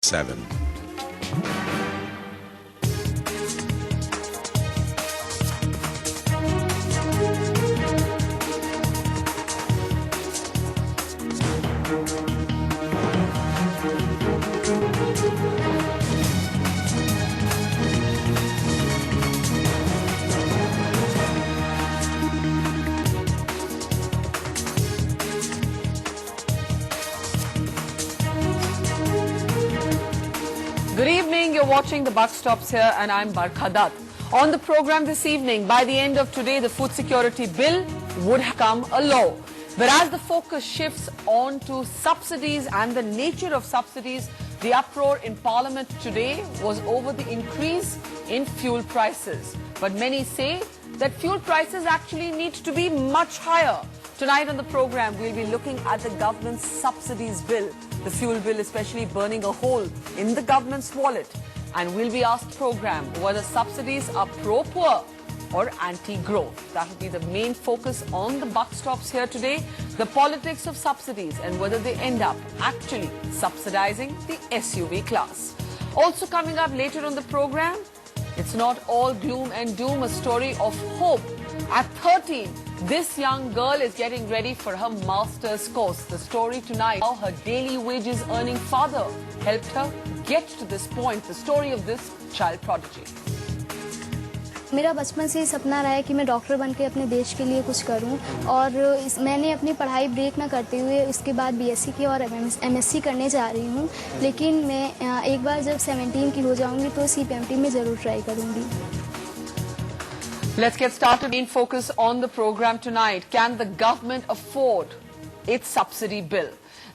7. Good evening, you're watching The Buck Stops here and I'm Barkha Dutt. On the program this evening, by the end of today, the food security bill would have become a law. But as the focus shifts on to subsidies and the nature of subsidies, the uproar in Parliament today was over the increase in fuel prices. But many say that fuel prices actually need to be much higher. Tonight on the program, we'll be looking at the government's subsidies bill, the fuel bill especially burning a hole in the government's wallet. And we'll be asked program whether subsidies are pro-poor or anti-growth. That will be the main focus on the buck stops here today, the politics of subsidies and whether they end up actually subsidizing the SUV class. Also coming up later on the program, it's not all gloom and doom, a story of hope. At 13, this young girl is getting ready for her master's course. The story tonight, how her daily wages earning father helped her get to this point. The story of this child prodigy. मेरा बचपन से ही सपना रहा है कि मैं doctor बनके अपने देश के लिए कुछ करूं और मैंने अपनी पढ़ाई ब्रेक ना करते हुए इसके बाद बीएससी की और एमएससी करने जा रही हूं, लेकिन मैं एक बार जब 17 की हो जाऊंगी तो सीपीएमटी में ज़रूर ट्राई करूंगी. Let's get started. Main focus on the program tonight. Can the government afford its subsidy bill?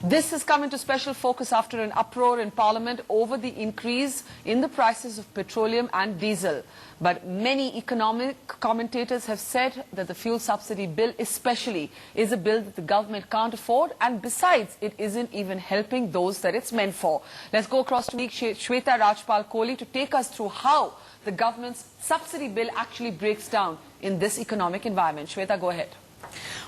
This has come into special focus after an uproar in Parliament over the increase in the prices of petroleum and diesel. But many economic commentators have said that the fuel subsidy bill especially is a bill that the government can't afford, and besides, it isn't even helping those that it's meant for. Let's go across to meet Shweta Rajpal Kohli to take us through how the government's subsidy bill actually breaks down in this economic environment. Shweta, go ahead.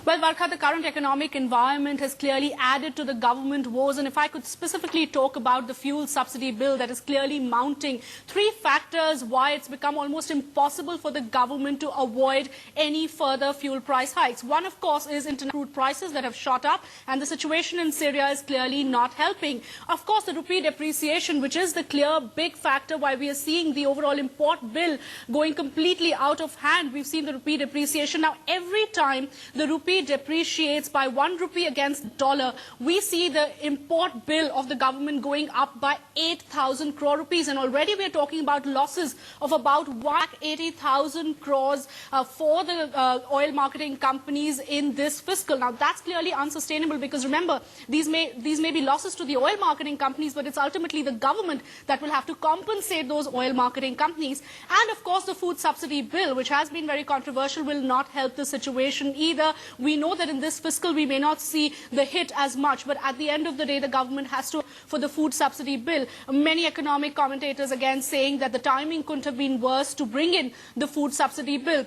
Well, Barkha, the current economic environment has clearly added to the government woes. And if I could specifically talk about the fuel subsidy bill that is clearly mounting, three factors why it's become almost impossible for the government to avoid any further fuel price hikes. One, of course, is international crude prices that have shot up, and the situation in Syria is clearly not helping. Of course, the rupee depreciation, which is the clear big factor why we are seeing the overall import bill going completely out of hand. We've seen the rupee depreciation. Now, every time the rupee depreciates by 1 rupee against dollar, we see the import bill of the government going up by 8,000 crore rupees, and already we're talking about losses of about 180,000 crores for the oil marketing companies in this fiscal. Now that's clearly unsustainable, because remember, these may be losses to the oil marketing companies, but it's ultimately the government that will have to compensate those oil marketing companies. And of course, the food subsidy bill, which has been very controversial, will not help the situation either. We know that in this fiscal we may not see the hit as much, but at the end of the day the government has to, for the food subsidy bill. Many economic commentators again saying that the timing couldn't have been worse to bring in the food subsidy bill.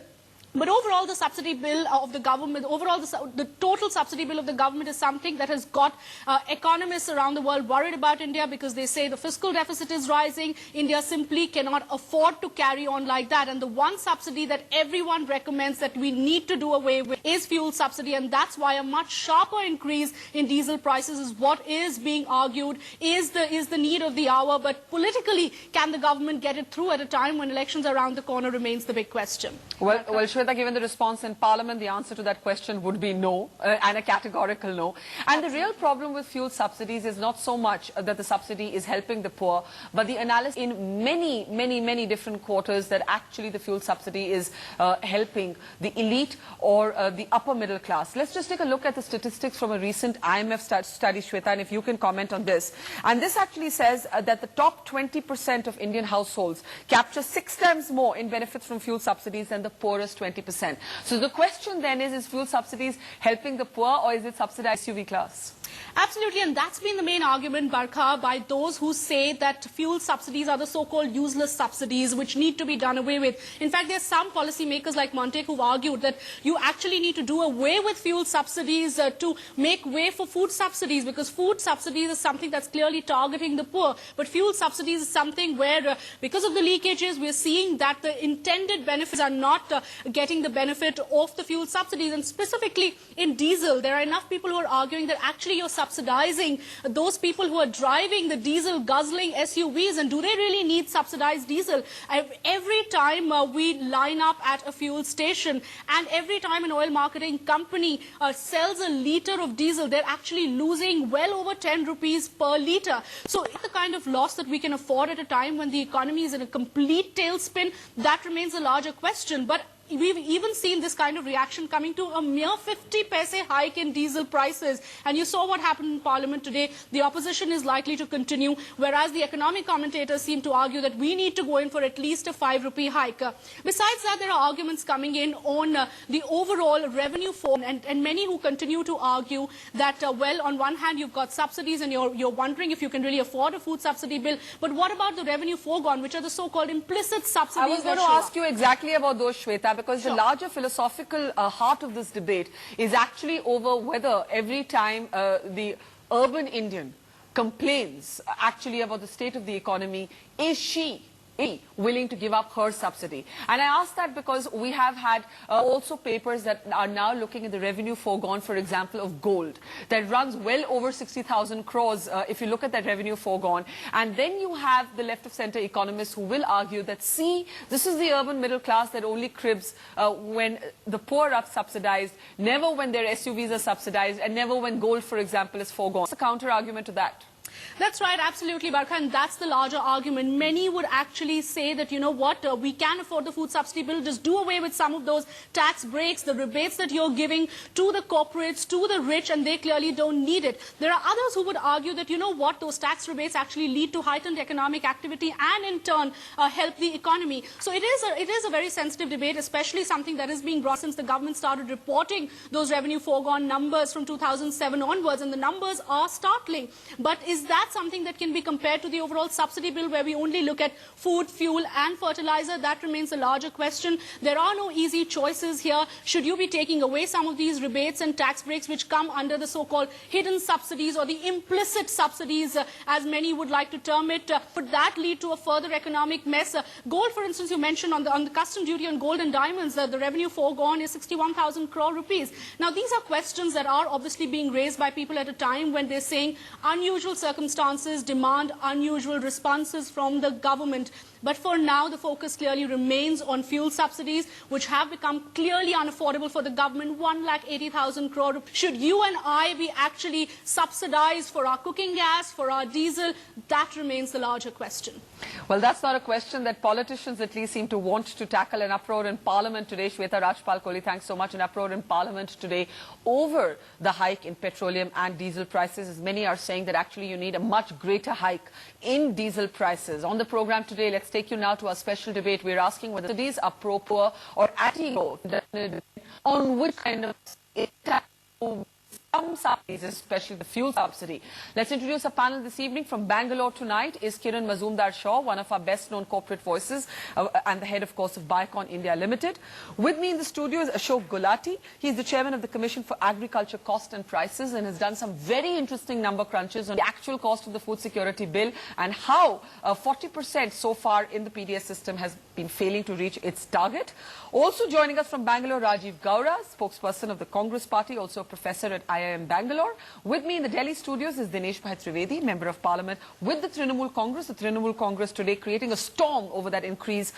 But overall, the subsidy bill of the government, the total subsidy bill of the government is something that has got economists around the world worried about India, because they say the fiscal deficit is rising. India simply cannot afford to carry on like that. And the one subsidy that everyone recommends that we need to do away with is fuel subsidy. And that's why a much sharper increase in diesel prices is what is being argued, is the need of the hour. But politically, can the government get it through at a time when elections are around the corner remains the big question. Well, Shweta, given the response in Parliament, the answer to that question would be no, and a categorical no. And the real problem with fuel subsidies is not so much that the subsidy is helping the poor, but the analysis in many different quarters that actually the fuel subsidy is helping the elite or the upper middle class. Let's just take a look at the statistics from a recent IMF study, Shweta, and if you can comment on this. And this actually says that the top 20% of Indian households capture 6 times more in benefits from fuel subsidies than the poorest 20%. So the question then is fuel subsidies helping the poor, or is it subsidized SUV class? Absolutely, and that's been the main argument, Barkha, by those who say that fuel subsidies are the so-called useless subsidies which need to be done away with. In fact, there are some policymakers like Montek who've argued that you actually need to do away with fuel subsidies to make way for food subsidies, because food subsidies is something that's clearly targeting the poor. But fuel subsidies is something where, because of the leakages, we're seeing that the intended benefits are not getting the benefit of the fuel subsidies. And specifically in diesel, there are enough people who are arguing that actually you're subsidizing those people who are driving the diesel guzzling SUVs, and do they really need subsidized diesel? Every time we line up at a fuel station and every time an oil marketing company sells a litre of diesel, they're actually losing well over 10 rupees per litre. So it's the kind of loss that we can afford at a time when the economy is in a complete tailspin. That remains a larger question. But we've even seen this kind of reaction coming to a mere 50 paise hike in diesel prices. And you saw what happened in Parliament today. The opposition is likely to continue, whereas the economic commentators seem to argue that we need to go in for at least a 5 rupee hike. Besides that, there are arguments coming in on the overall revenue form, and many who continue to argue that, well, on one hand, you've got subsidies and you're wondering if you can really afford a food subsidy bill. But what about the revenue foregone, which are the so-called implicit subsidies? I was going to ask you exactly about those, Shweta, because Sure. the larger philosophical heart of this debate is actually over whether every time the urban Indian complains actually about the state of the economy, is she willing to give up her subsidy? And I ask that because we have had also papers that are now looking at the revenue foregone, for example, of gold, that runs well over 60,000 crores if you look at that revenue foregone. And then you have the left of center economists who will argue that, see, this is the urban middle class that only cribs when the poor are subsidized, never when their SUVs are subsidized, and never when gold, for example, is foregone. What's the counter argument to that? That's right, absolutely, Barkha, and that's the larger argument. Many would actually say that, you know what, we can afford the food subsidy bill, just do away with some of those tax breaks, the rebates that you're giving to the corporates, to the rich, and they clearly don't need it. There are others who would argue that, you know what, those tax rebates actually lead to heightened economic activity and in turn help the economy. So it is a very sensitive debate, especially something that is being brought since the government started reporting those revenue foregone numbers from 2007 onwards, and the numbers are startling. But is that something that can be compared to the overall subsidy bill where we only look at food, fuel and fertilizer? That remains a larger question. There are no easy choices here. Should you be taking away some of these rebates and tax breaks which come under the so-called hidden subsidies or the implicit subsidies, as many would like to term it? Would that lead to a further economic mess? Gold, for instance, you mentioned on the custom duty on gold and diamonds, the revenue foregone is 61,000 crore rupees. Now, these are questions that are obviously being raised by people at a time when they're saying unusual circumstances demand unusual responses from the government. But for now, the focus clearly remains on fuel subsidies, which have become clearly unaffordable for the government, 1,80,000 crore. Should you and I be actually subsidized for our cooking gas, for our diesel? That remains the larger question. Well, that's not a question that politicians at least seem to want to tackle. An uproar in Parliament today. Shweta Rajpal Kohli, thanks so much. An uproar in Parliament today over the hike in petroleum and diesel prices, as many are saying that actually you need a much greater hike in diesel prices. On the program today, let's take you now to our special debate. We're asking whether these are pro-poor or anti-poor, on which kind of some subsidies, especially the fuel subsidy. Let's introduce a panel this evening. From Bangalore tonight is Kiran Mazumdar-Shaw, one of our best-known corporate voices and the head, of course, of Biocon India Limited. With me in the studio is Ashok Gulati. He is the chairman of the Commission for Agriculture Cost and Prices and has done some very interesting number crunches on the actual cost of the food security bill and how 40% so far in the PDS system has been failing to reach its target. Also joining us from Bangalore, Rajiv Gaura, spokesperson of the Congress Party, also a professor at IIM Bangalore. With me in the Delhi studios is Dinesh Bhai Trivedi, Member of Parliament with the Trinamool Congress. The Trinamool Congress today creating a storm over that increase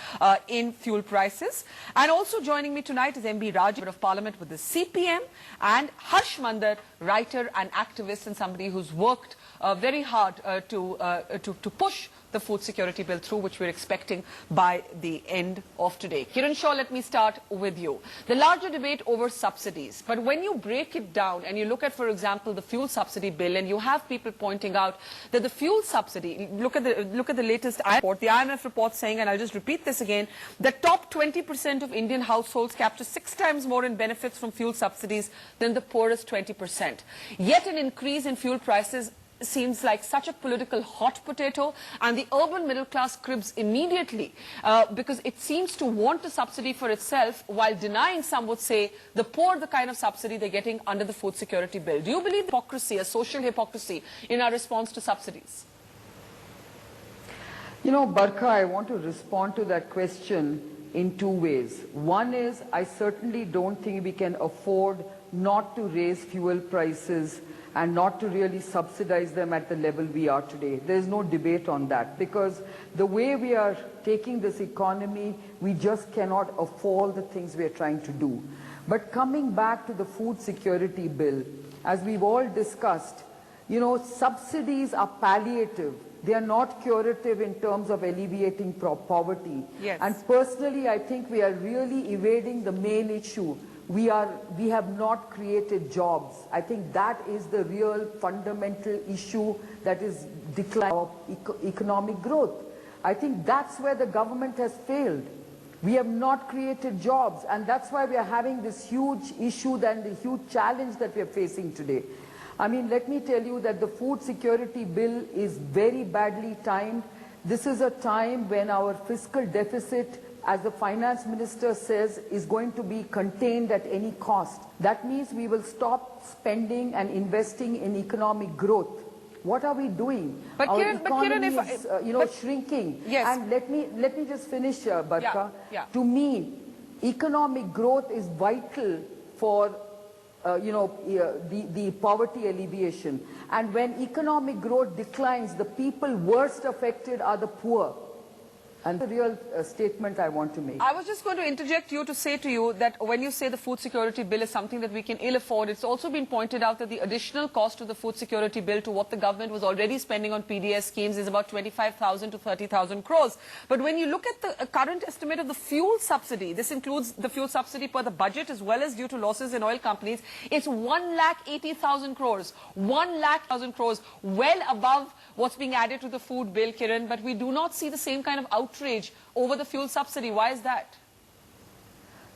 in fuel prices. And also joining me tonight is MB Raj, Member of Parliament with the CPM, and Harsh Mandar, writer and activist and somebody who's worked very hard to push the food security bill through, which we're expecting by the end of today. Kiran Shaw, let me start with you. The larger debate over subsidies, but when you break it down and you look at, for example, the fuel subsidy bill, and you have people pointing out that the fuel subsidy, look at the latest report, the IMF report saying, and I'll just repeat this again, the top 20% of Indian households capture 6 times more in benefits from fuel subsidies than the poorest 20%. Yet an increase in fuel prices seems like such a political hot potato, and the urban middle class cribs immediately because it seems to want a subsidy for itself, while denying, some would say, the poor the kind of subsidy they're getting under the food security bill. Do you believe hypocrisy, a social hypocrisy, in our response to subsidies? You know, Barkha, I want to respond to that question in 2 ways. One is, I certainly don't think we can afford not to raise fuel prices and not to really subsidize them at the level we are today. There is no debate on that, because the way we are taking this economy, we just cannot afford the things we are trying to do. But coming back to the food security bill, as we've all discussed, you know, subsidies are palliative. They are not curative in terms of alleviating poverty. Yes. And personally, I think we are really evading the main issue. We have not created jobs. I think that is the real fundamental issue that is decline of economic growth. I think that's where the government has failed. We have not created jobs, and that's why we are having this huge issue and the huge challenge that we are facing today. I mean, let me tell you that the food security bill is very badly timed. This is a time when our fiscal deficit, as the finance minister says, is going to be contained at any cost. That means we will stop spending and investing in economic growth. What are we doing? But Our Kiran, economy is shrinking. Yes. And let me just finish, Barkha. Yeah. To me, economic growth is vital for the poverty alleviation. And when economic growth declines, the people worst affected are the poor. And the real statement I want to make. I was just going to interject you to say to you that when you say the food security bill is something that we can ill afford, it's also been pointed out that the additional cost of the food security bill to what the government was already spending on PDS schemes is about 25,000 to 30,000 crores. But when you look at the current estimate of the fuel subsidy, this includes the fuel subsidy per the budget as well as due to losses in oil companies, it's 1,80,000 crores. 1,00,000 crores, well above what's being added to the food bill, Kiran, but we do not see the same kind of outrage over the fuel subsidy. Why is that?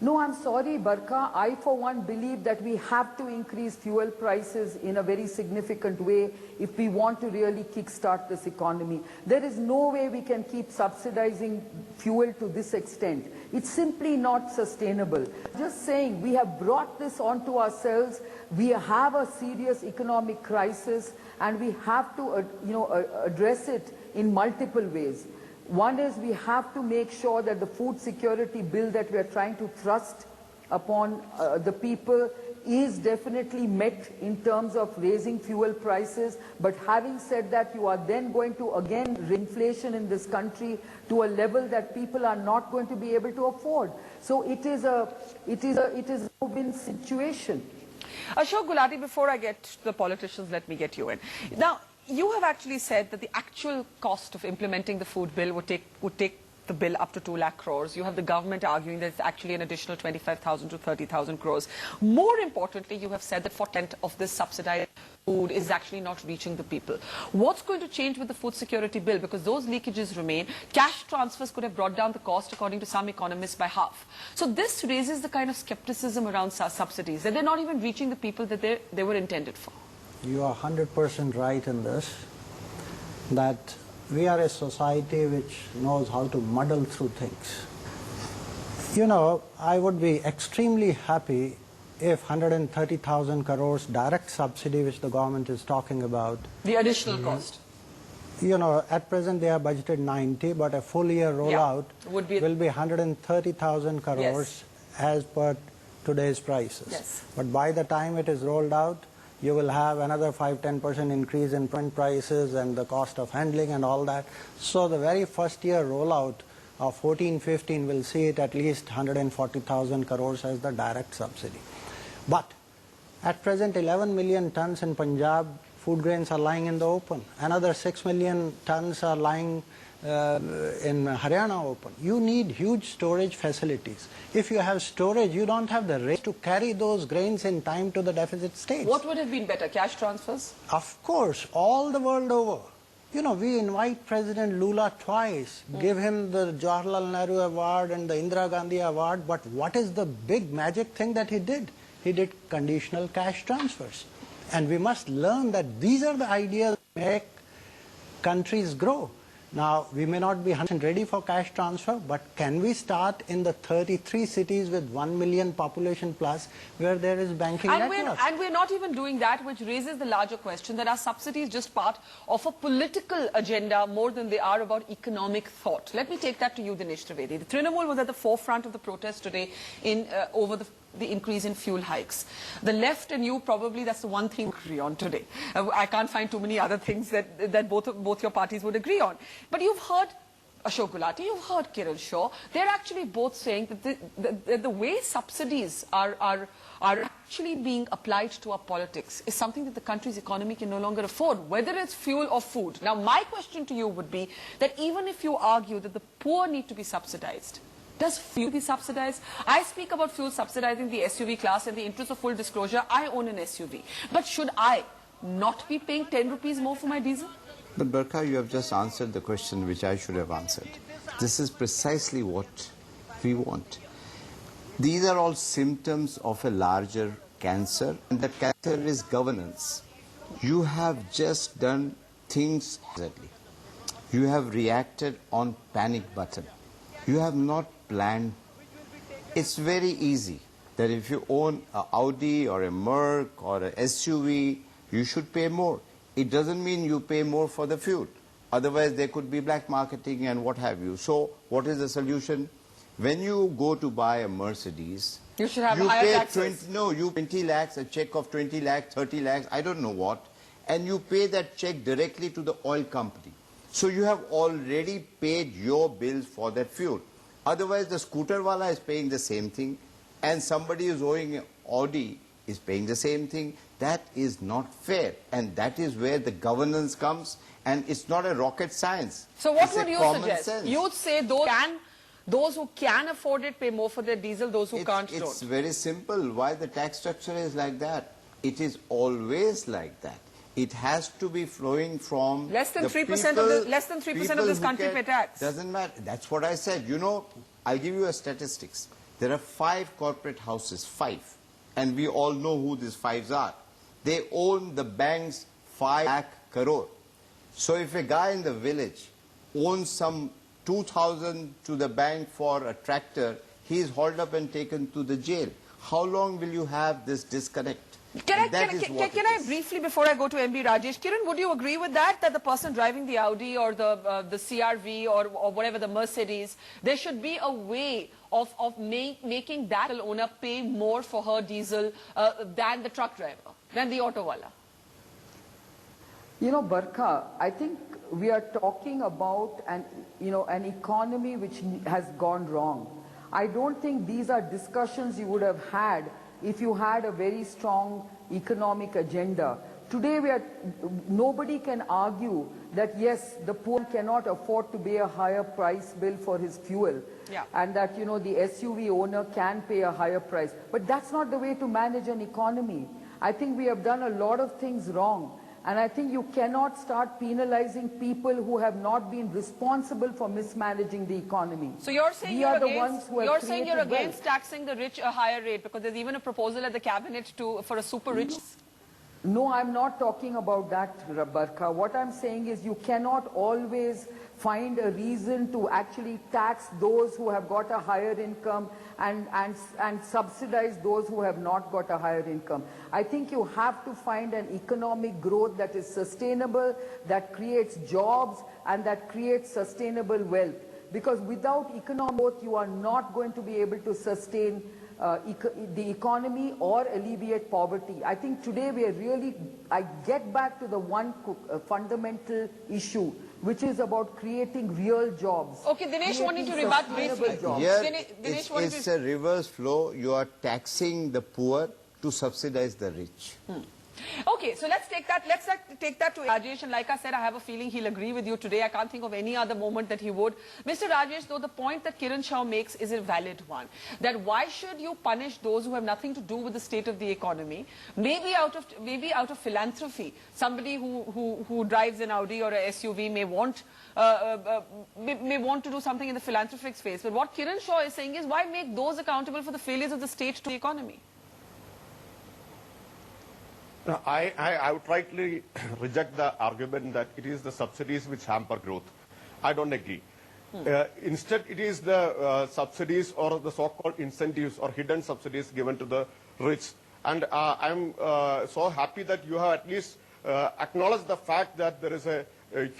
No, I'm sorry, Barkha. I, for one, believe that we have to increase fuel prices in a very significant way if we want to really kickstart this economy. There is no way we can keep subsidizing fuel to this extent. It's simply not sustainable. Just saying, we have brought this onto ourselves. We have a serious economic crisis, and we have to, address it in multiple ways. One is we have to make sure that the food security bill that we are trying to thrust upon the people is definitely met in terms of raising fuel prices. But having said that, you are then going to again inflation in this country to a level that people are not going to be able to afford. So it is a win situation. Ashok Gulati, before I get to the politicians, let me get you in. Now, you have actually said that the actual cost of implementing the food bill would take the bill up to 2 lakh crores. You have the government arguing that it's actually an additional 25,000 to 30,000 crores. More importantly, you have said that 40% of this subsidized food is actually not reaching the people. What's going to change with the food security bill? Because those leakages remain. Cash transfers could have brought down the cost, according to some economists, by half. So this raises the kind of skepticism around subsidies, that they're not even reaching the people that they were intended for. You are 100% right in this, that we are a society which knows how to muddle through things. You know, I would be extremely happy if 130,000 crores direct subsidy which the government is talking about. The additional cost. You know, at present they are budgeted 90, but a full year rollout will be 130,000 crores as per today's prices. Yes. But by the time it is rolled out, you will have another 5–10% increase in print prices and the cost of handling and all that. So the very first year rollout of 14-15 will see it at least 140,000 crores as the direct subsidy. But at present 11 million tons in Punjab food grains are lying in the open. Another 6 million tons are lying in Haryana open. You need huge storage facilities. If you have storage, you don't have the rate to carry those grains in time to the deficit states. What would have been better, cash transfers? Of course, all the world over. You know, we invite President Lula twice, give him the Jawaharlal Nehru Award and the Indira Gandhi Award, but what is the big magic thing that he did? He did conditional cash transfers. And we must learn that these are the ideas that make countries grow. Now, we may not be 100% ready for cash transfer, but can we start in the 33 cities with 1 million population plus where there is banking network? And we're not even doing that, which raises the larger question that are subsidies just part of a political agenda more than they are about economic thought? Let me take that to you, Dinesh Trivedi. The Trinamool was at the forefront of the protest today over the increase in fuel hikes. The left and you, probably that's the one thing we agree on today. I can't find too many other things that both your parties would agree on. But you've heard Ashok Gulati, you've heard Kiran Shaw. They're actually both saying that the way subsidies are actually being applied to our politics is something that the country's economy can no longer afford, whether it's fuel or food. Now, my question to you would be that even if you argue that the poor need to be subsidized, does fuel be subsidized? I speak about fuel subsidizing the SUV class. In the interest of full disclosure, I own an SUV. But should I not be paying 10 rupees more for my diesel? But Barkha, you have just answered the question which I should have answered. This is precisely what we want. These are all symptoms of a larger cancer, and that cancer is governance. You have just done things haphazardly. You have reacted on panic button. You have not planned. It's very easy that if you own an Audi or a Merc or an SUV, you should pay more. It doesn't mean you pay more for the fuel. Otherwise, there could be black marketing and what have you. So, what is the solution? When you go to buy a Mercedes, you should have higher taxes. You 20 lakhs, a check of 20 lakhs, 30 lakhs, I don't know what, and you pay that check directly to the oil company. So you have already paid your bills for that fuel. Otherwise, the scooter wala is paying the same thing, and somebody who is owning an Audi is paying the same thing. That is not fair, and that is where the governance comes, and it's not a rocket science. So what It's would you suggest? sense. You'd say those who can afford it pay more for their diesel, those who can't don't. It's very simple. Why the tax structure is like that? It is always like that. It has to be flowing from less than 3% of this country pay tax. Doesn't matter. That's what I said. You know, I'll give you a statistics. There are 5 corporate houses, 5, and we all know who these 5s are. They own the bank's 5 lakh crore. So if a guy in the village owns some 2,000 to the bank for a tractor, he is hauled up and taken to the jail. How long will you have this disconnect? Can I briefly, before I go to MB Rajesh, Kiran, would you agree with that the person driving the Audi or the CRV or whatever, the Mercedes, there should be a way of making that owner pay more for her diesel than the truck driver, than the auto wala? You know, Barkha, I think we are talking about an economy which has gone wrong. I don't think these are discussions you would have had if you had a very strong economic agenda. Today, nobody can argue that, yes, the poor cannot afford to pay a higher price bill for his fuel. Yeah. And that, the SUV owner can pay a higher price. But that's not the way to manage an economy. I think we have done a lot of things wrong. And I think you cannot start penalizing people who have not been responsible for mismanaging the economy. So you're saying you're against taxing the rich a higher rate, because there's even a proposal at the cabinet for a super rich. No, I'm not talking about that, Barkha. What I'm saying is you cannot always find a reason to actually tax those who have got a higher income and subsidize those who have not got a higher income. I think you have to find an economic growth that is sustainable, that creates jobs, and that creates sustainable wealth. Because without economic growth, you are not going to be able to sustain the economy or alleviate poverty. I think today we are I get back to the one fundamental issue, which is about creating real jobs. Okay, Dinesh wanting to rebut briefly. Here, it's a reverse flow. You are taxing the poor to subsidize the rich. Okay, so let's take that to Rajesh, and like I said, I have a feeling he'll agree with you today. I can't think of any other moment that he would. Mr. Rajesh, though, the point that Kiran Shaw makes is a valid one. That why should you punish those who have nothing to do with the state of the economy? Maybe out of philanthropy, somebody who drives an Audi or a SUV may want to do something in the philanthropic space. But what Kiran Shaw is saying is, why make those accountable for the failures of the state to the economy? No, I would rightly reject the argument that it is the subsidies which hamper growth. I don't agree. Instead, it is the subsidies or the so-called incentives or hidden subsidies given to the rich. And I'm so happy that you have at least acknowledged the fact that there is a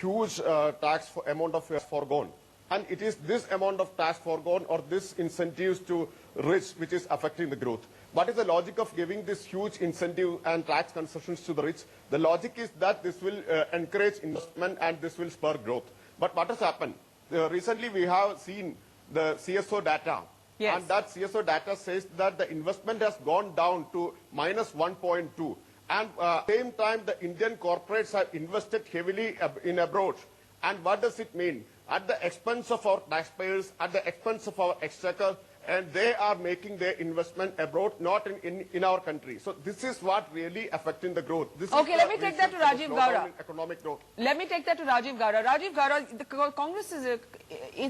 huge amount of foregone. And it is this amount of tax foregone or this incentives to rich which is affecting the growth. What is the logic of giving this huge incentive and tax concessions to the rich? The logic is that this will encourage investment and this will spur growth. But what has happened? Recently we have seen the CSO data. Yes. And that CSO data says that the investment has gone down to minus 1.2. And same time the Indian corporates have invested heavily in abroad. And what does it mean? At the expense of our taxpayers, at the expense of our exchequer, and they are making their investment abroad, not in our country. So this is what really affecting the growth. This Okay, let me take that to Rajiv Gowda. Economic growth. Let me take that to Rajiv Gowda. Rajiv Gowda, the Congress is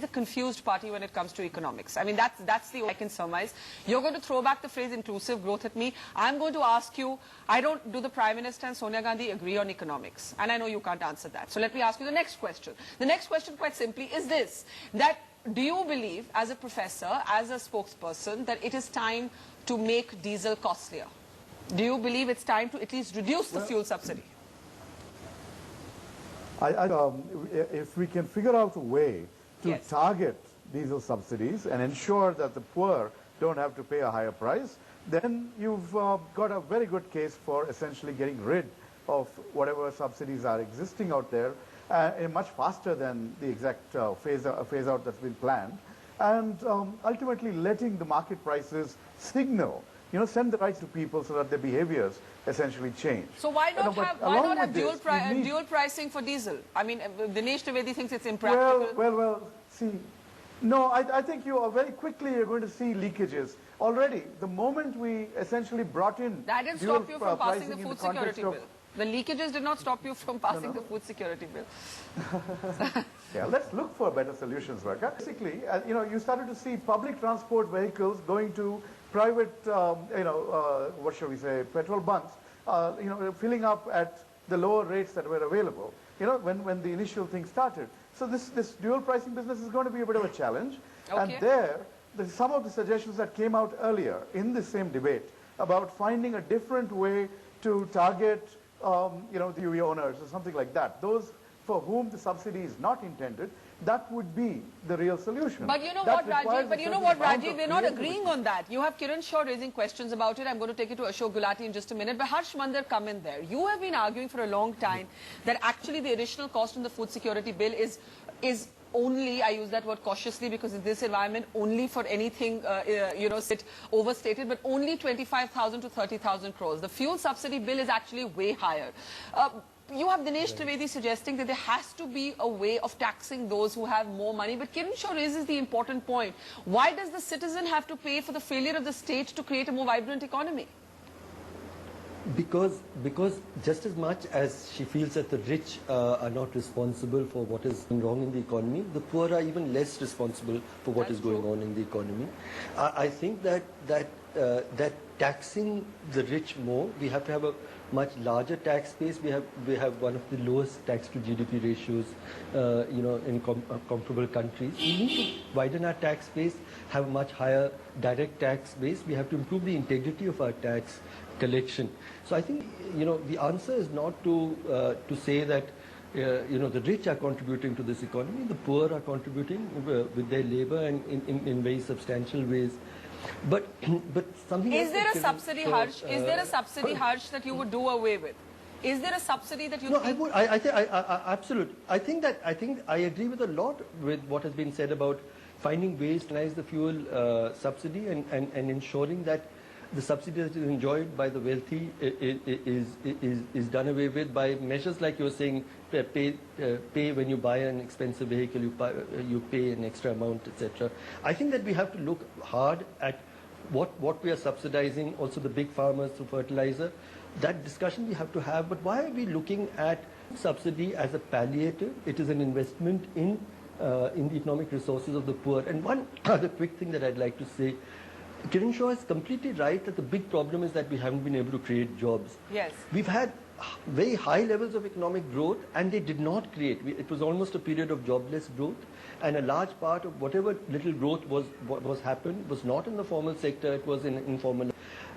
a confused party when it comes to economics. I mean, that's the way I can surmise. You're going to throw back the phrase inclusive growth at me. I'm going to ask you, do the Prime Minister and Sonia Gandhi agree on economics? And I know you can't answer that. So let me ask you the next question. The next question, quite simply, is this, that do you believe, as a professor, as a spokesperson, that it is time to make diesel costlier? Do you believe it's time to at least reduce the fuel subsidy? If we can figure out a way to Yes. target diesel subsidies and ensure that the poor don't have to pay a higher price, then you've got a very good case for essentially getting rid of whatever subsidies are existing out there much faster than the exact phase out that's been planned, and ultimately letting the market prices signal, send the rights to people so that their behaviors essentially change. So why not have dual pricing for diesel? I mean, Dinesh Trivedi thinks it's impractical. Well, see, no, I think you're going to see leakages. Already, the moment we essentially brought in... That didn't stop you from passing the food security bill. The leakages did not stop you from passing the food security bill. Yeah, let's look for better solutions, Barkha. Basically, you started to see public transport vehicles going to private, what shall we say, petrol bunks, filling up at the lower rates that were available, when the initial thing started. So this dual pricing business is going to be a bit of a challenge. Okay. And some of the suggestions that came out earlier in this same debate about finding a different way to target the UV owners or something like that, those for whom the subsidy is not intended, that would be the real solution. But you know what, Rajiv, we're not agreeing on that. You have Kiran Shaw raising questions about it. I'm going to take it to Ashok Gulati in just a minute. But Harsh Mandar, come in there. You have been arguing for a long time that actually the additional cost in the food security bill is only, I use that word cautiously because in this environment, only for anything, overstated, but only 25,000 to 30,000 crores. The fuel subsidy bill is actually way higher. You have Dinesh Trivedi suggesting that there has to be a way of taxing those who have more money. But Kiran Shaw raises the important point. Why does the citizen have to pay for the failure of the state to create a more vibrant economy? Because just as much as she feels that the rich are not responsible for what is going wrong in the economy, the poor are even less responsible for what is going on in the economy. I think that taxing the rich more, we have to have a much larger tax base. We have one of the lowest tax to GDP ratios, in comparable countries. We need to widen our tax base, have a much higher direct tax base. We have to improve the integrity of our tax collection. So I think, the answer is not to say that, the rich are contributing to this economy, the poor are contributing with their labor and in very substantial ways. But something is there a subsidy, Harsh? Is there a subsidy, Harsh, that you would do away with? Is there a subsidy that you think? No, I would. I think absolutely. I think I agree with a lot with what has been said about finding ways to raise the fuel subsidy and ensuring that the subsidy that is enjoyed by the wealthy is done away with by measures like you were saying, pay when you buy an expensive vehicle, you pay an extra amount, etc. I think that we have to look hard at what we are subsidizing, also the big farmers through fertilizer. That discussion we have to have, but why are we looking at subsidy as a palliative? It is an investment in the economic resources of the poor. And one other quick thing that I'd like to say, Kiran Shaw is completely right that the big problem is that we haven't been able to create jobs. Yes. We've had very high levels of economic growth and they did not create. It was almost a period of jobless growth, and a large part of whatever little growth was happened was not in the formal sector, it was in informal.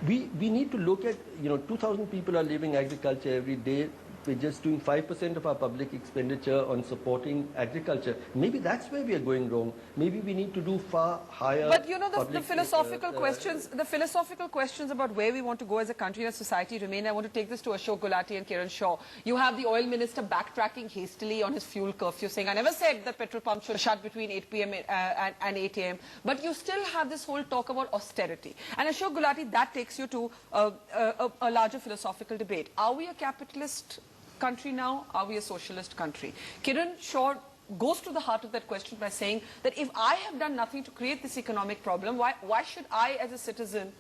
We need to look at, 2,000 people are leaving agriculture every day. We're just doing 5% of our public expenditure on supporting agriculture. Maybe that's where we are going wrong. Maybe we need to do far higher. But the philosophical questions about where we want to go as a country and a society remain. I want to take this to Ashok Gulati and Kiran Shaw. You have the oil minister backtracking hastily on his fuel curfew, saying, I never said that petrol pumps should shut between 8 p.m. and 8 a.m. But you still have this whole talk about austerity. And Ashok Gulati, that takes you to a larger philosophical debate. Are we a capitalist country now? Are we a socialist country? Kiran Shaw goes to the heart of that question by saying that if I have done nothing to create this economic problem, why should I as a citizen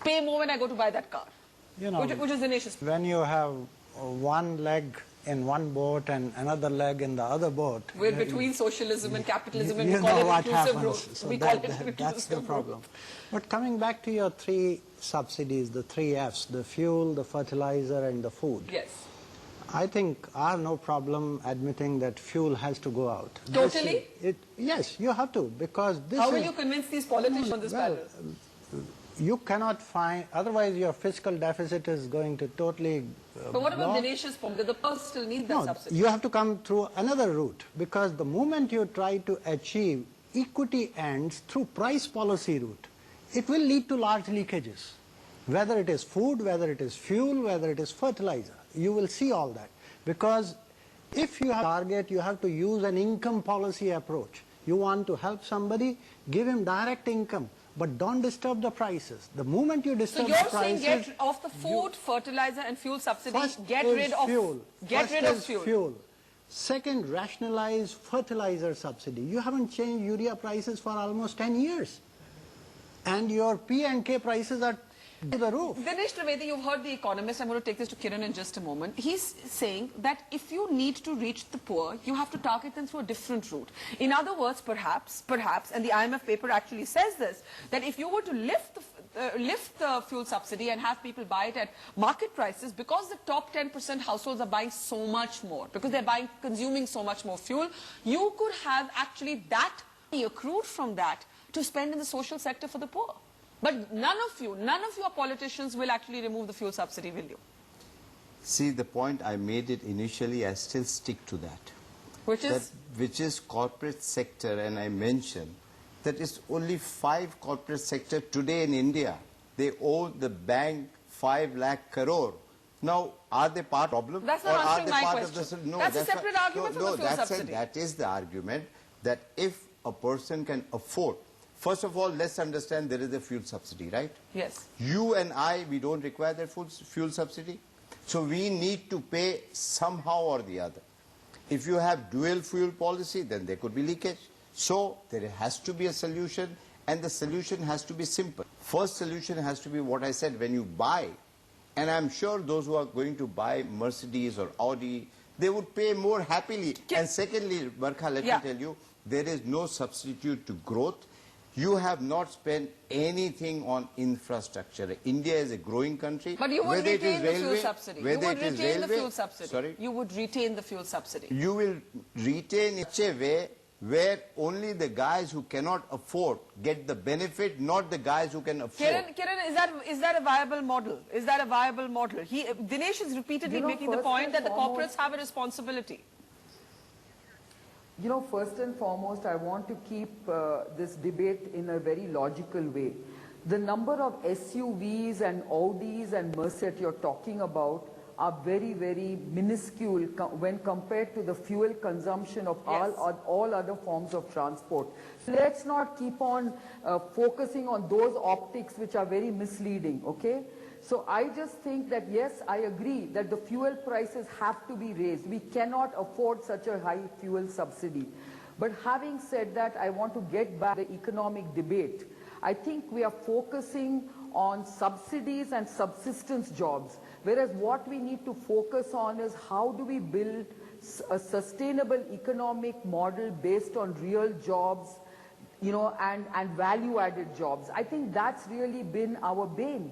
pay more when I go to buy that car? Which is Dinesh's. When you have one leg in one boat and another leg in the other boat. We're between socialism and capitalism, and you we call know it what inclusive happens. growth. So We call it that's the problem. But coming back to your three subsidies, the three Fs, the fuel, the fertilizer and the food. Yes. I think I have no problem admitting that fuel has to go out. Totally? Yes, you have to, because this How will you convince these politicians on this panel? You cannot find, otherwise your fiscal deficit is going to totally But what about block. Dinesh's point? That the purse still needs that No, subsidy? you have to come through another route, because the moment you try to achieve equity ends through price policy route, it will lead to large leakages. Whether it is food, whether it is fuel, whether it is fertilizer, you will see all that. Because if you have a target, you have to use an income policy approach. You want to help somebody, give him direct income, but don't disturb the prices. The moment you disturb the prices... So you're saying get off the food, fertilizer and fuel subsidies, get rid of fuel. Second, rationalize fertilizer subsidy. You haven't changed urea prices for almost 10 years. And your P and K prices are to the roof. Dinesh Trivedi, you've heard the economist. I'm going to take this to Kiran in just a moment. He's saying that if you need to reach the poor, you have to target them through a different route. In other words, perhaps, and the IMF paper actually says this, that if you were to lift the fuel subsidy and have people buy it at market prices, because the top 10% households are buying so much more, because they're consuming so much more fuel, you could have actually that accrued from that to spend in the social sector for the poor. But none of your politicians will actually remove the fuel subsidy, will you? See, the point I made it initially, I still stick to that. Which is corporate sector, and I mentioned that it's only 5 corporate sector today in India. They owe the bank 5 lakh crore. Now, are they part of the problem? That's not answering my part question. of the, no, that's a separate argument from the fuel subsidy. That is the argument, that if a person can afford. First of all, let's understand there is a fuel subsidy, right? Yes. You and I, we don't require that fuel subsidy. So we need to pay somehow or the other. If you have dual fuel policy, then there could be leakage. So there has to be a solution, and the solution has to be simple. First solution has to be what I said, when you buy, and I'm sure those who are going to buy Mercedes or Audi, they would pay more happily. And secondly, Barkha, let me tell you, there is no substitute to growth. You have not spent anything on infrastructure. India is a growing country. But you would retain the fuel subsidy. You would retain the fuel subsidy. Sorry? You would retain the fuel subsidy. You will retain in such a way where only the guys who cannot afford get the benefit, not the guys who can afford. Kiran, is that a viable model? Is that a viable model? Dinesh is repeatedly making the point that the corporates have a responsibility. You know, first and foremost, I want to keep this debate in a very logical way. The number of SUVs and Audis and Mercedes you're talking about are very, very minuscule when compared to the fuel consumption of all other forms of transport. So let's not keep on focusing on those optics which are very misleading, okay? So I just think that, yes, I agree that the fuel prices have to be raised. We cannot afford such a high fuel subsidy. But having said that, I want to get back to the economic debate. I think we are focusing on subsidies and subsistence jobs, whereas what we need to focus on is how do we build a sustainable economic model based on real jobs, you know, and value-added jobs. I think that's really been our bane.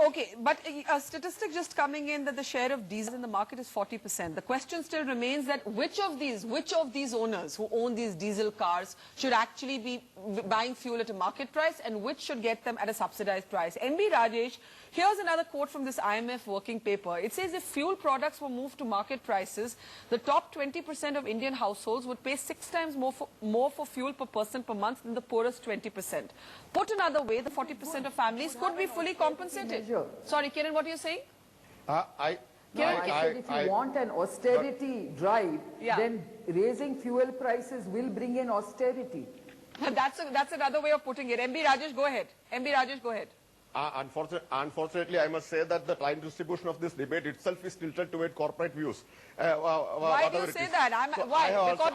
Okay, but a statistic just coming in that the share of diesel in the market is 40%. The question still remains that which of these owners who own these diesel cars should actually be buying fuel at a market price and which should get them at a subsidized price. NB Rajesh, here's another quote from this IMF working paper. It says if fuel products were moved to market prices, the top 20% of Indian households would pay 6 times more for fuel per person per month than the poorest 20%. Put another way, the 40% of families could be fully compensated. Sorry, Kiran, what are you saying? I said if you want an austerity drive, then raising fuel prices will bring in austerity. That's another way of putting it. MB Rajesh, go ahead. MB Rajesh, go ahead. Unfortunately, I must say that the time distribution of this debate itself is tilted toward corporate views. Why do you say that? Why? Because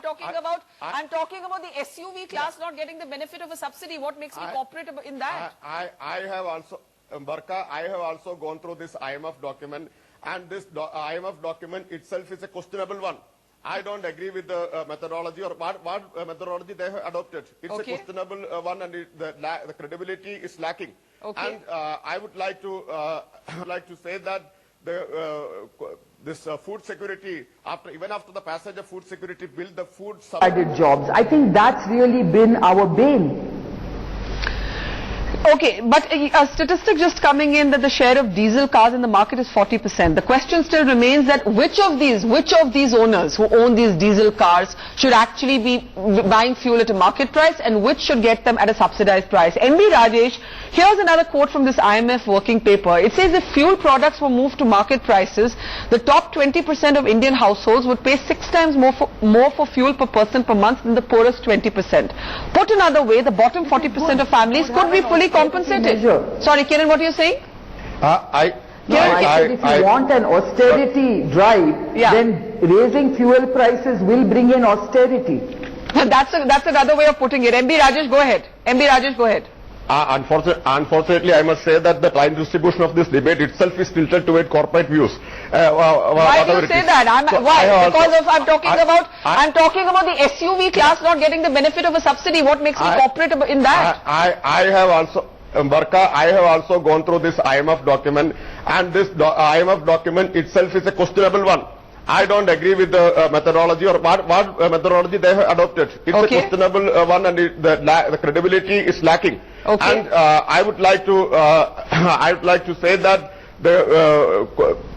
I'm talking about the SUV class not getting the benefit of a subsidy. What makes me cooperate in that? I have also, Barkha, I have also gone through this IMF document, and this IMF document itself is a questionable one. I don't agree with the methodology or what methodology they have adopted. It's a questionable one, and the credibility is lacking. And I would like to say that this food security, even after the passage of food security bill, the food added jobs. I think that's really been our bane. Okay, but a statistic just coming in that the share of diesel cars in the market is 40%. The question still remains that which of these owners who own these diesel cars should actually be buying fuel at a market price and which should get them at a subsidized price. NB Rajesh, here's another quote from this IMF working paper. It says if fuel products were moved to market prices, the top 20% of Indian households would pay 6 times more for fuel per person per month than the poorest 20%. Put another way, the bottom 40% of families could be fully compensated. Sorry, Kiran, what are you saying? I said if you want an austerity drive, then raising fuel prices will bring in austerity. That's another way of putting it. MB Rajesh, go ahead. MB Rajesh, go ahead. Unfortunately, I must say that the time distribution of this debate itself is tilted toward corporate views. Why do you say that? Why? Because I'm talking about the SUV class not getting the benefit of a subsidy. What makes me cooperate in that? I have also, Barkha, I have also gone through this IMF document, and this IMF document itself is a questionable one. I don't agree with the methodology or what methodology they have adopted. It's a questionable one, and the credibility is lacking. And I would like to say that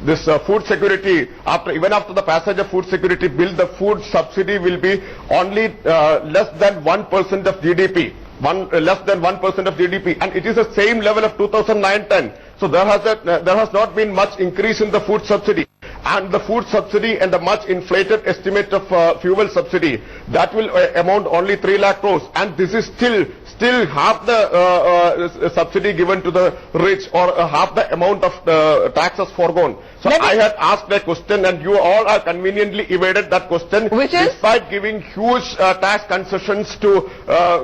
this food security, even after the passage of food security bill, the food subsidy will be only less than 1% of GDP. Less than 1% of GDP, and it is the same level of 2009-10. So there has not been much increase in the food subsidy, and the food subsidy and the much inflated estimate of fuel subsidy, that will amount only 3 lakh crores, and this is still half the subsidy given to the rich, or half the amount of taxes foregone. So I had asked a question, and you all are conveniently evaded that question, despite giving huge tax concessions to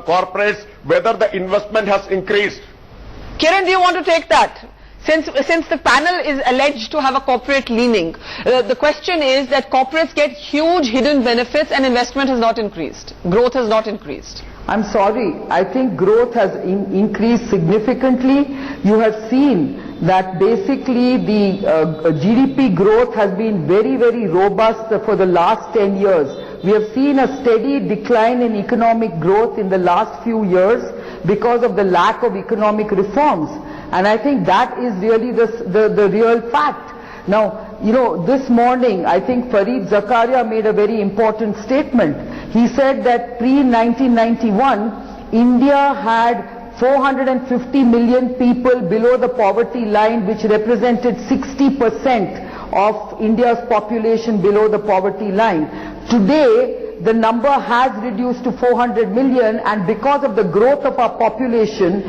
corporates, whether the investment has increased. Kiran, do you want to take that? Since the panel is alleged to have a corporate leaning, the question is that corporates get huge hidden benefits and investment has not increased. Growth has not increased. I'm sorry, I think growth has increased significantly. You have seen that basically the GDP growth has been very, very robust for the last 10 years. We have seen a steady decline in economic growth in the last few years because of the lack of economic reforms. And I think that is really the real fact. Now, you know, this morning, I think Fareed Zakaria made a very important statement. He said that pre-1991, India had 450 million people below the poverty line, which represented 60% of India's population below the poverty line. Today, the number has reduced to 400 million, and because of the growth of our population,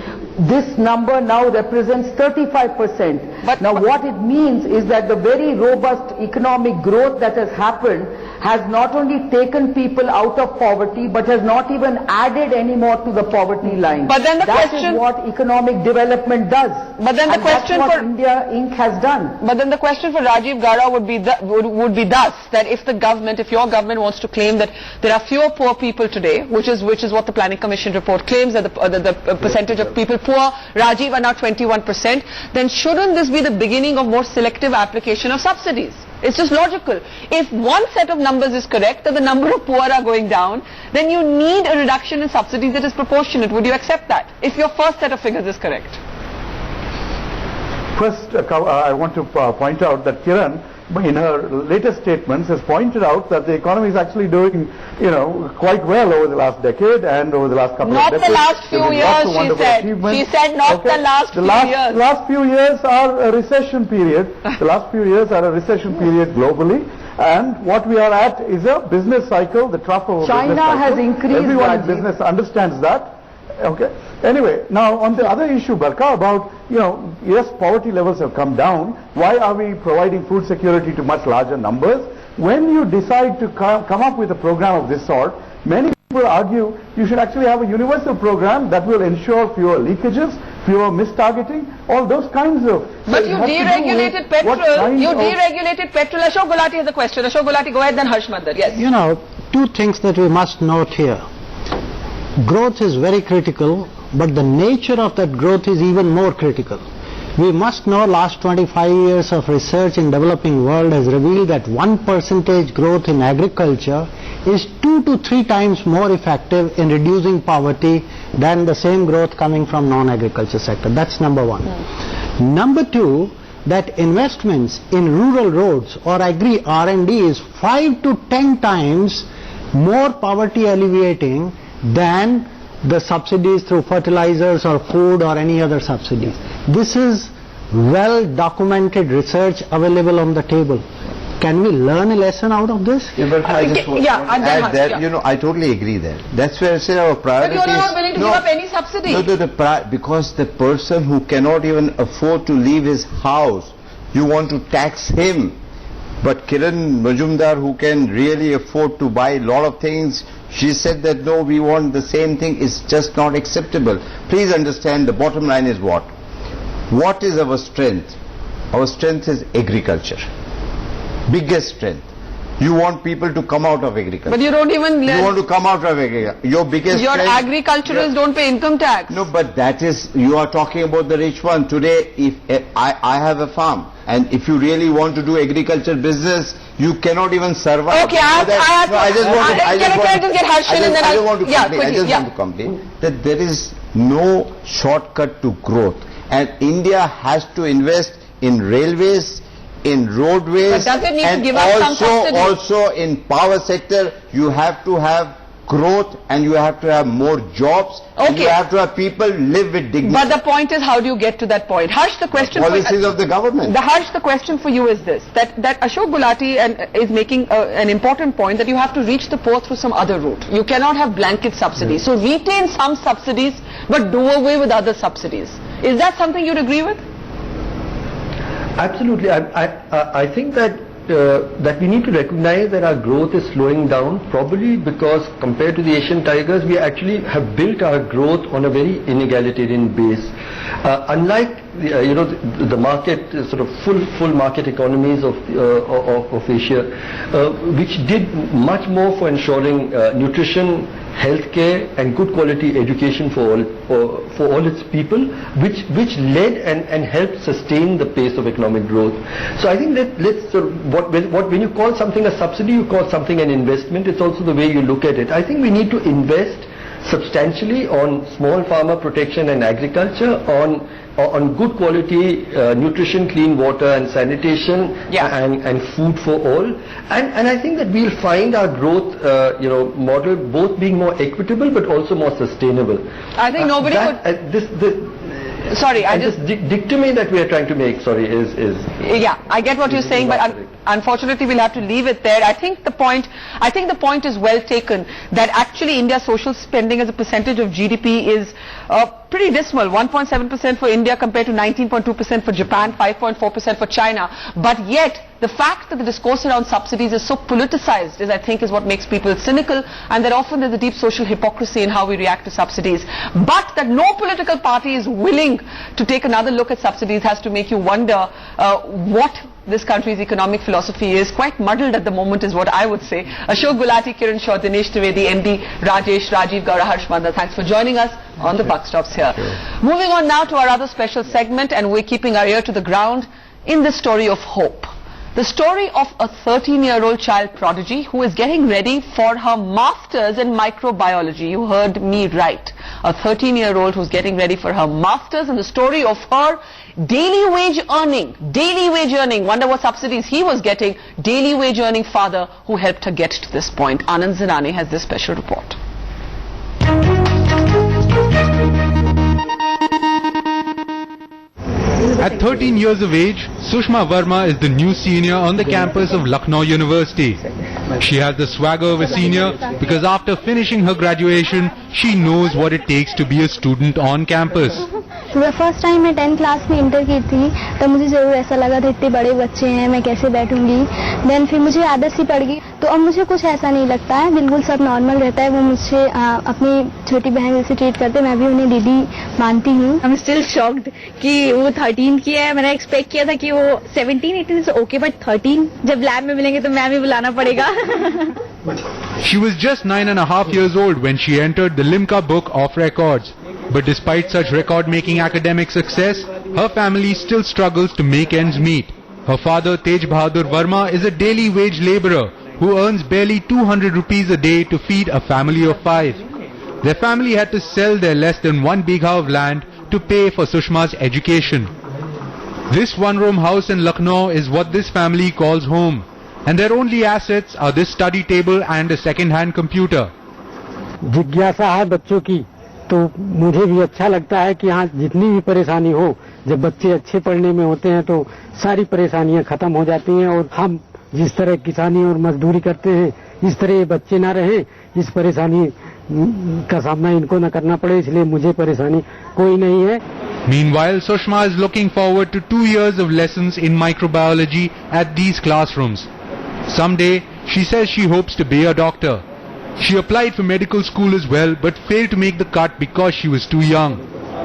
this number now represents 35%. Now what it means is that the very robust economic growth that has happened has not only taken people out of poverty, but has not even added any more to the poverty line. But then the that is what economic development does. But then the question that's what for India Inc. has done. But then the question for Rajiv Gada would be thus, that if the government, if your government wants to claim that there are fewer poor people today, which is what the Planning Commission report claims, that the percentage of people poor, Rajiv, are now 21%, then shouldn't this be the beginning of more selective application of subsidies? It's just logical. If one set of numbers is correct, that the number of poor are going down, then you need a reduction in subsidies that is proportionate. Would you accept that, if your first set of figures is correct? First, I want to point out that Kiran, in her latest statements, has pointed out that the economy is actually doing, quite well over the last decade and over the last couple of decades. Not the last few years, she said. She said not the last few years. The last few years are a recession period. The last few years are a recession period globally. And what we are at is a business cycle, the trough of a business cycle. China has increased. Everyone in business understands that. Okay. Anyway, now on the other issue, Barkha, about, yes, poverty levels have come down. Why are we providing food security to much larger numbers? When you decide to come up with a program of this sort, many people argue you should actually have a universal program that will ensure fewer leakages, fewer mistargeting, all those kinds of... But you deregulated petrol. Deregulated petrol. Ashok Gulati has a question. Ashok Gulati, go ahead, then Harsh Mandar. Yes. Two things that we must note here. Growth is very critical, but the nature of that growth is even more critical. We must know last 25 years of research in developing world has revealed that 1% growth in agriculture is 2 to 3 times more effective in reducing poverty than the same growth coming from non-agriculture sector. That's number one. Number two, that investments in rural roads or agri R&D is 5 to 10 times more poverty alleviating than the subsidies through fertilizers or food or any other subsidies. This is well documented research available on the table. Can we learn a lesson out of this? Yeah, but I just want to add that, I totally agree there. That's where I say our priority is... But you're not willing to give up any subsidy. Because the person who cannot even afford to leave his house, you want to tax him. But Kiran Mazumdar, who can really afford to buy a lot of things, she said that no, we want the same thing, is just not acceptable. Please understand, the bottom line is what? What is our strength? Our strength is agriculture. Biggest strength. You want people to come out of agriculture. But you don't even... You want to come out of agriculture. Your biggest Your strength... agriculturalists don't pay income tax. No, but that is... You are talking about the rich one. Today, if I have a farm, and if you really want to do agriculture business, you cannot even survive. Okay, I just want to complain that there is no shortcut to growth, and India has to invest in railways, in roadways, and also in power sector. You have to have growth, and you have to have more jobs, and you have to have people live with dignity. But the point is, how do you get to that point? Harsh, the question policies of the government. The question for you is this, that Ashok Gulati is making an important point, that you have to reach the poor through some other route. You cannot have blanket subsidies. So retain some subsidies, but do away with other subsidies. Is that something you'd agree with? Absolutely. I think that we need to recognize that our growth is slowing down, probably because compared to the Asian tigers, we actually have built our growth on a very inegalitarian base. Unlike the market, sort of full market economies of Asia, which did much more for ensuring nutrition, healthcare and good quality education for all its people, which led and helped sustain the pace of economic growth. So I think that let's sort of, when you call something a subsidy, you call something an investment. It's also the way you look at it. I think we need to invest substantially on small farmer protection and agriculture, on on good quality nutrition, clean water and sanitation, and food for all. And I think that we'll find our growth model both being more equitable but also more sustainable. I think nobody could... Sorry, I just... This dictum that we are trying to make, is... Yeah, I get what you're saying, but unfortunately we'll have to leave it there. I think the point is well taken, that actually India's social spending as a percentage of GDP is pretty dismal, 1.7% for India compared to 19.2% for Japan, 5.4% for China. But yet, the fact that the discourse around subsidies is so politicized is what makes people cynical, and that often there's a deep social hypocrisy in how we react to subsidies. But that no political party is willing to take another look at subsidies has to make you wonder what this country's economic philosophy is. Quite muddled at the moment is what I would say. Ashok Gulati, Kiran Shaw, Dinesh Trivedi, MD, Rajesh, Rajiv Gaura, Harsh Manda, thanks for joining us on the Buck Stops here. Moving on now to our other special segment, and we're keeping our ear to the ground in this story of hope. The story of a 13-year-old child prodigy who is getting ready for her master's in microbiology. You heard me right. A 13-year-old who's getting ready for her master's, and the story of her daily wage earning, wonder what subsidies he was getting, daily wage earning father who helped her get to this point. Anand Zinane has this special report. At 13 years of age, Sushma Verma is the new senior on the campus of Lucknow University. She has the swagger of a senior because after finishing her graduation, she knows what it takes to be a student on campus. First time मैं 10th class में inter की थी, तो मुझे जरूर ऐसा लगा था इतने बड़े बच्चे हैं, मैं कैसे बैठूंगी. देन फिर मुझे आदत सी पड़ गई, तो अब मुझे कुछ ऐसा नहीं लगता है, बिल्कुल सब नॉर्मल रहता है. वो मुझसे अपनी छोटी बहन जैसे ट्रीट करते, मैं भी उन्हें दीदी मानती हूँ. आई एम स्टिल शॉक्ड कि वो 13 की है. मैंने एक्सपेक्ट किया था कि वो 17-18 इज ओके, बट 13 जब लैब में मिलेंगे तो मैम ही बुलाना पड़ेगा. She was just 9.5 years old when she entered the Limca Book of Records. But despite such record-making academic success, her family still struggles to make ends meet. Her father, Tej Bahadur Verma, is a daily wage labourer who earns barely 200 rupees a day to feed a family of 5. Their family had to sell their less than 1 bigha of land to pay for Sushma's education. This one-room house in Lucknow is what this family calls home, and their only assets are this study table and a second-hand computer. जिज्ञासा है बच्चों की, तो मुझे भी अच्छा लगता है कि यहाँ जितनी भी परेशानी हो, जब बच्चे अच्छे पढ़ने में होते हैं तो सारी परेशानियाँ खत्म हो जाती हैं. और हम जिस तरह किसानी और मजदूरी करते हैं, इस तरह ये बच्चे ना रहे, इस परेशानी का सामना इनको न करना पड़े, इसलिए मुझे परेशानी कोई नहीं है. Meanwhile, Sushma is looking forward to 2 years of lessons in microbiology at these classrooms. Someday, she says she hopes to be a doctor. She applied for medical school as well, but failed to make the cut because she was too young.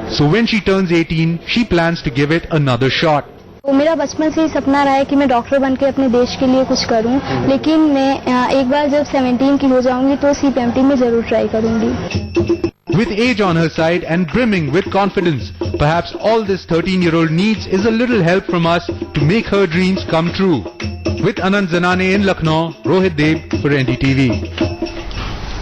So when she turns 18, she plans to give it another shot. मेरा बचपन से ही सपना रहा है कि मैं doctor बनके अपने देश के लिए कुछ करूं, लेकिन मैं एक बार जब 17 की हो जाऊंगी तो CPMT में जरूर ट्राई करूंगी. With age on her side and brimming with confidence, perhaps all this 13-year-old needs is a little help from us to make her dreams come true. With Anand Zinane in Lucknow, Rohit Dev for NDTV.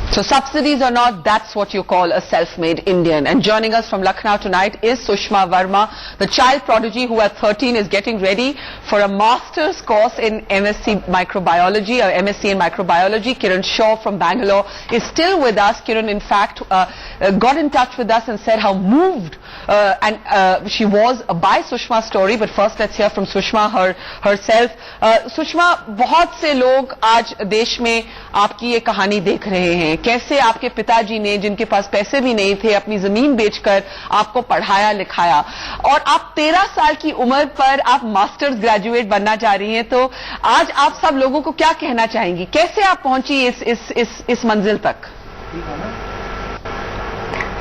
So subsidies or not, that's what you call a self-made Indian. And joining us from Lucknow tonight is Sushma Verma, the child prodigy who at 13 is getting ready for a master's course in MSc Microbiology, or MSc in Microbiology. Kiran Shaw from Bangalore is still with us. Kiran, in fact, got in touch with us and said how moved she was by Sushma's story. But first, let's hear from Sushma herself. Sushma, बहुत से लोग आज देश में आपकी ये कहानी देख रहे हैं. कैसे आपके पिताजी ने, जिनके पास पैसे भी नहीं थे, अपनी जमीन बेचकर आपको पढ़ाया लिखाया, और आप 13 साल की उम्र पर आप मास्टर्स ग्रेजुएट बनना चाह रही हैं. तो आज आप सब लोगों को क्या कहना चाहेंगी? कैसे आप पहुंची इस मंजिल तक?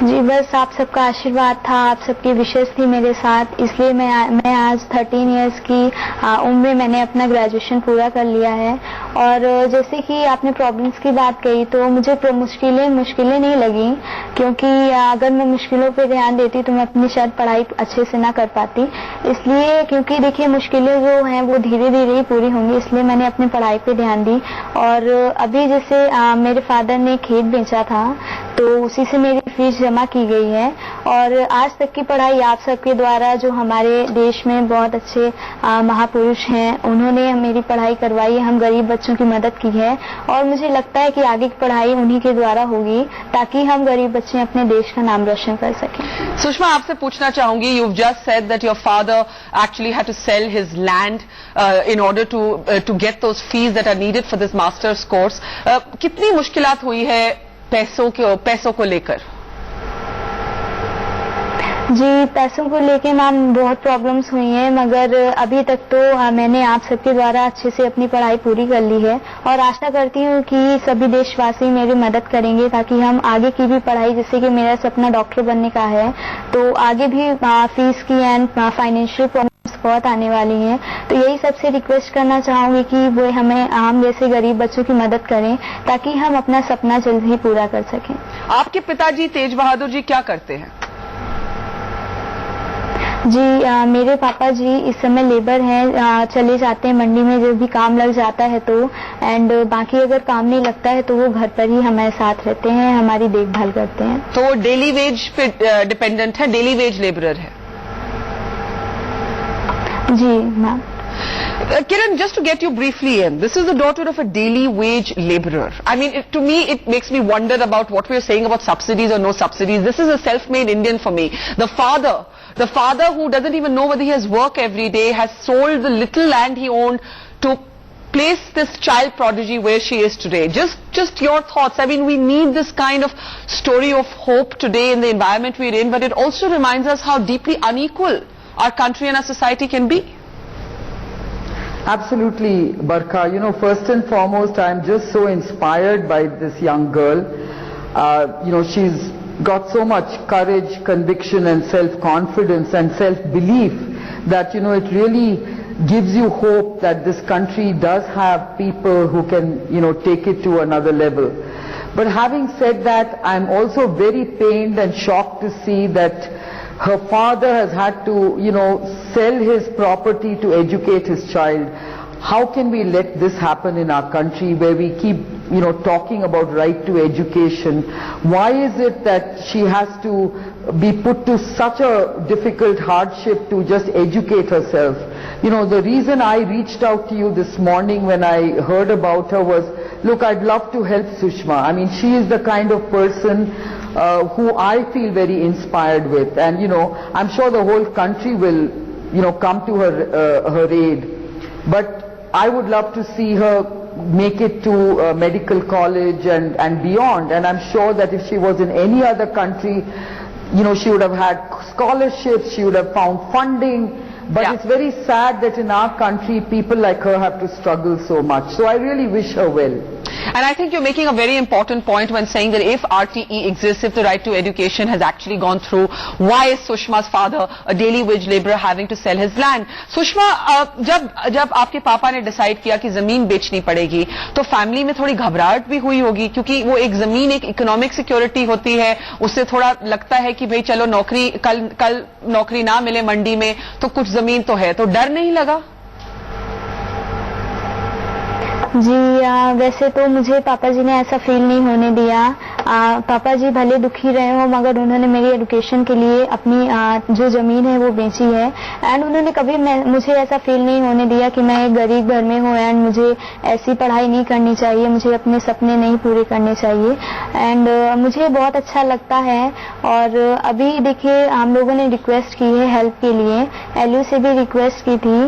जी, बस आप सबका आशीर्वाद था, आप सबकी विशेष थी मेरे साथ, इसलिए मैं आज 13 इयर्स की उम्र में मैंने अपना ग्रेजुएशन पूरा कर लिया है. और जैसे कि आपने प्रॉब्लम्स की बात कही, तो मुझे मुश्किलें नहीं लगी, क्योंकि अगर मैं मुश्किलों पे ध्यान देती तो मैं अपनी शायद पढ़ाई अच्छे से ना कर पाती. इसलिए, क्योंकि देखिए मुश्किलें जो हैं वो धीरे धीरे ही पूरी होंगी, इसलिए मैंने अपनी पढ़ाई पे ध्यान दी. और अभी जैसे मेरे फादर ने खेत बेचा था, तो उसी से मेरी फीस जमा की गई है। और आज तक की पढ़ाई आप सबके द्वारा, जो हमारे देश में बहुत अच्छे महापुरुष हैं, उन्होंने मेरी पढ़ाई करवाई, हम गरीब बच्चों की मदद की है। और मुझे लगता है कि आगे की पढ़ाई उन्हीं के द्वारा होगी, ताकि हम गरीब बच्चे अपने देश का नाम रोशन कर सकें। सुषमा, आपसे पूछना चाहूंगी, you've just said that your father actually had to sell his land in order to get those fees that are needed for this master's course. कितनी मुश्किलात हुई है पैसों को लेकर? जी, पैसों को लेके मैम बहुत प्रॉब्लम्स हुई हैं, मगर अभी तक तो मैंने आप सबके द्वारा अच्छे से अपनी पढ़ाई पूरी कर ली है। और आशा करती हूँ कि सभी देशवासी मेरी मदद करेंगे, ताकि हम आगे की भी पढ़ाई, जैसे कि मेरा सपना डॉक्टर बनने का है, तो आगे भी फीस की एंड फाइनेंशियल प्रॉब्लम्स बहुत आने वाली हैं। तो यही सबसे रिक्वेस्ट करना चाहूंगी कि वो हम जैसे गरीब बच्चों की मदद करें, ताकि हम अपना सपना जल्द ही पूरा कर सकें। आपके पिताजी तेज बहादुर जी क्या करते हैं? जी, मेरे पापा जी इस समय लेबर हैं, चले जाते हैं मंडी में जब भी काम लग जाता है तो, एंड बाकी अगर काम नहीं लगता है तो वो घर पर ही हमारे साथ रहते हैं, हमारी देखभाल करते हैं। तो वो डेली वेज पे डिपेंडेंट है, डेली वेज लेबरर है? जी ma'am. Kiran, just to get you briefly in, this is the daughter of a daily wage laborer. I mean, to me, it makes me wonder about what we are saying about subsidies or no subsidies. This is a self-made Indian for me. The father who doesn't even know whether he has work every day, has sold the little land he owned to place this child prodigy where she is today. Just your thoughts. I mean, we need this kind of story of hope today in the environment we're in, but it also reminds us how deeply unequal our country and our society can be. Absolutely, Barkha. You know, first and foremost, I'm just so inspired by this young girl. She's got so much courage, conviction and self-confidence and self-belief that, it really gives you hope that this country does have people who can, take it to another level. But having said that, I'm also very pained and shocked to see that her father has had to, sell his property to educate his child. How can we let this happen in our country where we keep, talking about right to education? Why is it that she has to be put to such a difficult hardship to just educate herself? The reason I reached out to you this morning when I heard about her was, look, I'd love to help Sushma. I mean, she is the kind of person who I feel very inspired with, and I'm sure the whole country will come to her aid. But I would love to see her make it to medical college and beyond, and I'm sure that if she was in any other country, she would have had scholarships, she would have found funding. But it's very sad that in our country people like her have to struggle so much. So I really wish her well. And I think you're making a very important point when saying that if RTE exists, if the right to education has actually gone through, why is Sushma's father, a daily wage laborer, having to sell his land? Sushma, जब आपके पापा ने decide किया कि जमीन बेचनी पड़ेगी, तो फैमिली में थोड़ी घबराहट भी हुई होगी, क्योंकि वो एक जमीन एक इकोनॉमिक सिक्योरिटी होती है, उससे थोड़ा लगता है कि भाई चलो नौकरी कल नौकरी ना मिले मंडी में तो कुछ जमीन तो है, तो डर नहीं लगा? जी, वैसे तो मुझे पापा जी ने ऐसा फील नहीं होने दिया। पापा जी भले दुखी रहे हो, मगर उन्होंने मेरी एजुकेशन के लिए अपनी जो जमीन है वो बेची है, एंड उन्होंने कभी मुझे ऐसा फील नहीं होने दिया कि मैं एक गरीब घर में हूँ एंड मुझे ऐसी पढ़ाई नहीं करनी चाहिए, मुझे अपने सपने नहीं पूरे करने चाहिए। एंड मुझे बहुत अच्छा लगता है। और अभी देखिए, हम लोगों ने रिक्वेस्ट की है हेल्प के लिए, LU से भी रिक्वेस्ट की थी,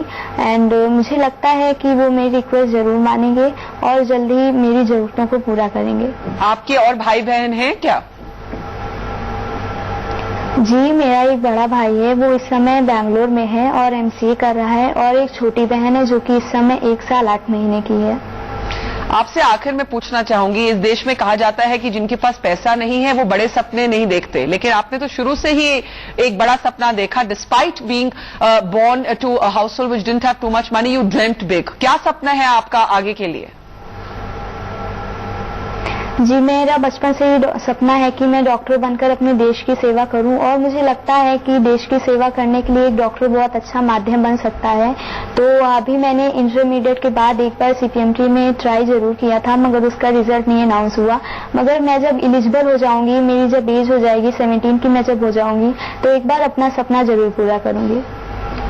एंड मुझे लगता है कि वो मेरी रिक्वेस्ट जरूर मानेंगे और जल्दी मेरी जरूरतों को पूरा करेंगे। आपके और भाई बहन हैं क्या? जी, मेरा एक बड़ा भाई है, वो इस समय बेंगलोर में है और MCA कर रहा है, और एक छोटी बहन है जो कि इस समय 1 साल 8 महीने की है। आपसे आखिर में पूछना चाहूंगी, इस देश में कहा जाता है कि जिनके पास पैसा नहीं है वो बड़े सपने नहीं देखते, लेकिन आपने तो शुरू से ही एक बड़ा सपना देखा। Despite being born to a household which didn't have too much money, you dreamed big. क्या सपना है आपका आगे के लिए? जी, मेरा बचपन से ही सपना है कि मैं डॉक्टर बनकर अपने देश की सेवा करूं और मुझे लगता है कि देश की सेवा करने के लिए एक डॉक्टर बहुत अच्छा माध्यम बन सकता है। तो अभी मैंने इंटरमीडिएट के बाद एक बार CPMT में ट्राई जरूर किया था, मगर उसका रिजल्ट नहीं अनाउंस हुआ। मगर मैं जब एलिजिबल हो जाऊंगी, मेरी जब एज हो जाएगी 17 की मैं जब हो जाऊंगी, तो एक बार अपना सपना जरूर पूरा करूंगी।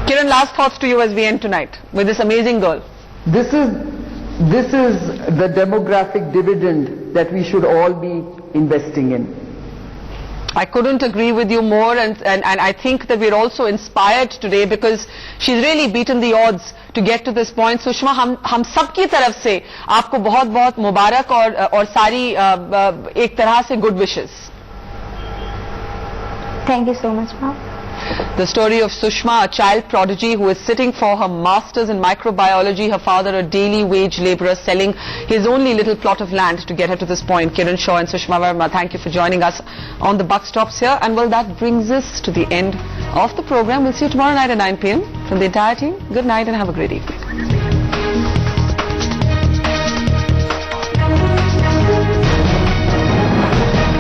Kiran, last thoughts to you as we end tonight with this amazing girl. This is the demographic dividend that we should all be investing in. I couldn't agree with you more, and I think that we're also inspired today because she's really beaten the odds to get to this point. Sushma, हम सबकी तरफ से आपको बहुत बहुत मुबारक और सारी एक तरह से good wishes. Thank you so much, ma'am. The story of Sushma, a child prodigy who is sitting for her master's in microbiology, her father a daily wage labourer selling his only little plot of land to get her to this point. Kiran Shaw and Sushma Verma, thank you for joining us on the buck stops here. And well, that brings us to the end of the program. We'll see you tomorrow night at 9 p.m. From the entire team, good night and have a great evening.